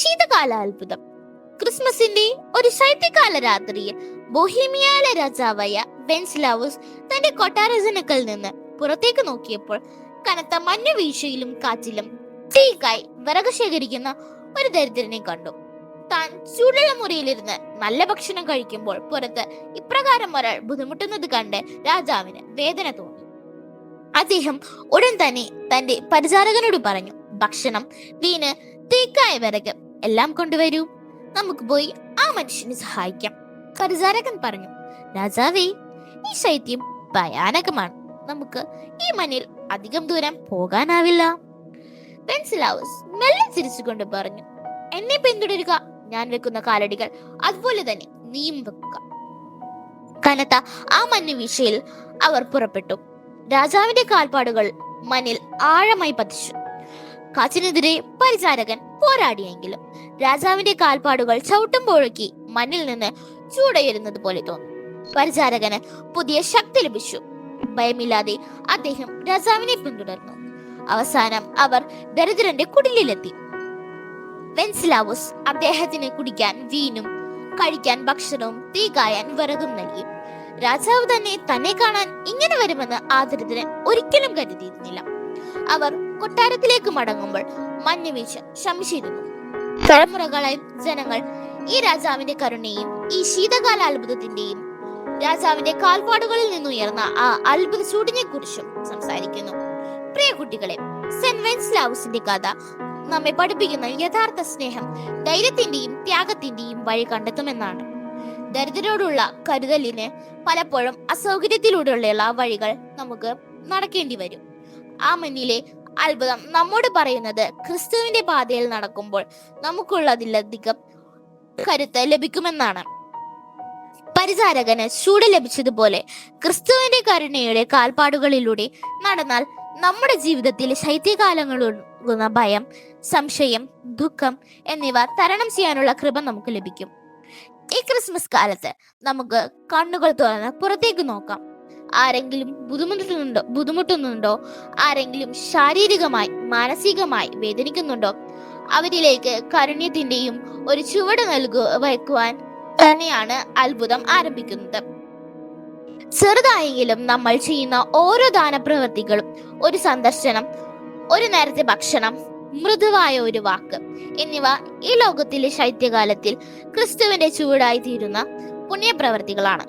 ശീതകാല അത്ഭുതം. ക്രിസ്മസിന്റെ ഒരു ശൈത്യകാല രാത്രിയിൽ ബൊഹീമിയയിലെ രാജാവായ വെൻസ്ലാവസ് തന്റെ കൊട്ടാരജനക്കൽ നിന്ന് പുറത്തേക്ക് നോക്കിയപ്പോൾ കനത്ത മഞ്ഞുവീഴ്ചയിലും കാറ്റിലും തീക്കായി വിറക് ശേഖരിക്കുന്ന ഒരു ദരിദ്രനെ കണ്ടു. താൻ ചൂടുള്ള മുറിയിലിരുന്ന് നല്ല ഭക്ഷണം കഴിക്കുമ്പോൾ പുറത്ത് ഇപ്രകാരം ഒരാൾ ബുദ്ധിമുട്ടുന്നത് കണ്ട് രാജാവിന് വേദന തോന്നി. അദ്ദേഹം ഉടൻ തന്നെ തന്റെ പരിചാരകനോട് പറഞ്ഞു, ഭക്ഷണം, വീന്, തീക്കായ വിറക് എല്ലാം കൊണ്ടുവരൂ, നമുക്ക് പോയി ആ മനുഷ്യനെ സഹായിക്കാം. പരിചാരകൻ പറഞ്ഞു, രാജാവേ, ഈ ശൈത്യം ഭയാനകമാണ്, നമുക്ക് ഈ മഞ്ഞിൽ അധികം ദൂരം പോകാനാവില്ല. വെൻസ്ലാവസ് മെല്ലെ ചിരിച്ചുകൊണ്ട് പറഞ്ഞു, എന്നെ പിന്തുടരുക, ഞാൻ വെക്കുന്ന കാലടികൾ അതുപോലെ തന്നെ നീയും വെക്കുക. കനത്ത ആ മഞ്ഞുവീഴ്ചയിൽ അവർ പുറപ്പെട്ടു. രാജാവിന്റെ കാൽപ്പാടുകൾ മണ്ണിൽ ആഴമായി പതിച്ചു. കാറ്റിനെതിരെ പരിചാരകൻ പോരാടിയെങ്കിലും രാജാവിന്റെ കാൽപ്പാടുകൾ ചവിട്ടുമ്പോഴേക്ക് മണ്ണിൽ നിന്ന് ചൂടയുന്നത് പോലെ തോന്നി. പരിചാരകന് പുതിയ ശക്തി ലഭിച്ചു. ഭയമില്ലാതെ അദ്ദേഹം രാജാവിനെ പിന്തുടർന്നു. അവസാനം അവർ ദരിദ്രന്റെ കുടിലിലെത്തി. വെൻസ്ലാവസ് അദ്ദേഹത്തിന് കുടിക്കാൻ വീനും കഴിക്കാൻ ഭക്ഷണവും തീ കായാൻ വിറകും നൽകി. രാജാവ് തന്നെ കാണാൻ ഇങ്ങനെ വരുമെന്ന് ആ ദരിദ്രൻ ഒരിക്കലും കരുതിയിരുന്നില്ല. അവർ കൊട്ടാരത്തിലേക്ക് മടങ്ങുമ്പോൾ മഞ്ഞുവീഴ്ച ശമിച്ചിരുന്നു. തലമുറകളായി ജനങ്ങൾ ഈ രാജാവിന്റെ കരുണയും ഈ ശീതകാല അത്ഭുതത്തിന്റെയും രാജാവിന്റെ കാൽപ്പാടുകളിൽ നിന്നുയർന്ന ആ അത്ഭുത ചൂടിനെ കുറിച്ചും സംസാരിക്കുന്നു. പ്രിയ കുട്ടികളെ, സെന്റ് വെൻസ്ലാവസിന്റെ കഥ നമ്മെ പഠിപ്പിക്കുന്ന യഥാർത്ഥ സ്നേഹം ധൈര്യത്തിന്റെയും ത്യാഗത്തിന്റെയും വഴി കണ്ടെത്തുമെന്നാണ്. ദരിദ്രരോടുള്ള കരുതലിന് പലപ്പോഴും അസൗകര്യത്തിലൂടെയുള്ള വഴികൾ നമുക്ക് നടക്കേണ്ടി വരും. ആ മഞ്ഞിലെ അത്ഭുതം നമ്മോട് പറയുന്നത് ക്രിസ്തുവിന്റെ പാതയിൽ നടക്കുമ്പോൾ നമുക്കുള്ളതിലധികം കരുത്ത് ലഭിക്കുമെന്നാണ്. പരിചാരകന് ചൂട് ലഭിച്ചതുപോലെ ക്രിസ്തുവിന്റെ കരുണയുടെ കാൽപ്പാടുകളിലൂടെ നടന്നാൽ നമ്മുടെ ജീവിതത്തിലെ ശൈത്യകാലങ്ങളുള്ള ഭയം, സംശയം, ദുഃഖം എന്നിവ തരണം ചെയ്യാനുള്ള കൃപ നമുക്ക് ലഭിക്കും. ഈ ക്രിസ്മസ് കാലത്ത് നമുക്ക് കണ്ണുകൾ തുറന്ന് പുറത്തേക്ക് നോക്കാം. ആരെങ്കിലും ബുദ്ധിമുട്ടുന്നുണ്ടോ? ആരെങ്കിലും ശാരീരികമായി മാനസികമായി വേദനിക്കുന്നുണ്ടോ? അവരിലേക്ക് കാരുണ്യത്തിന്റെയും ഒരു ചുവട് വയ്ക്കുവാൻ തന്നെയാണ് അത്ഭുതം ആരംഭിക്കുന്നത്. ചെറുതായെങ്കിലും നമ്മൾ ചെയ്യുന്ന ഓരോ ദാനപ്രവൃത്തികളും, ഒരു സന്ദർശനം, ഒരു നേരത്തെ ഭക്ഷണം, മൃദുവായ ഒരു വാക്ക് എന്നിവ ഈ ലോകത്തിലെ ശൈത്യകാലത്തിൽ ക്രിസ്തുവിന്റെ ചൂടായി തീരുന്ന പുണ്യപ്രവർത്തികളാണ്.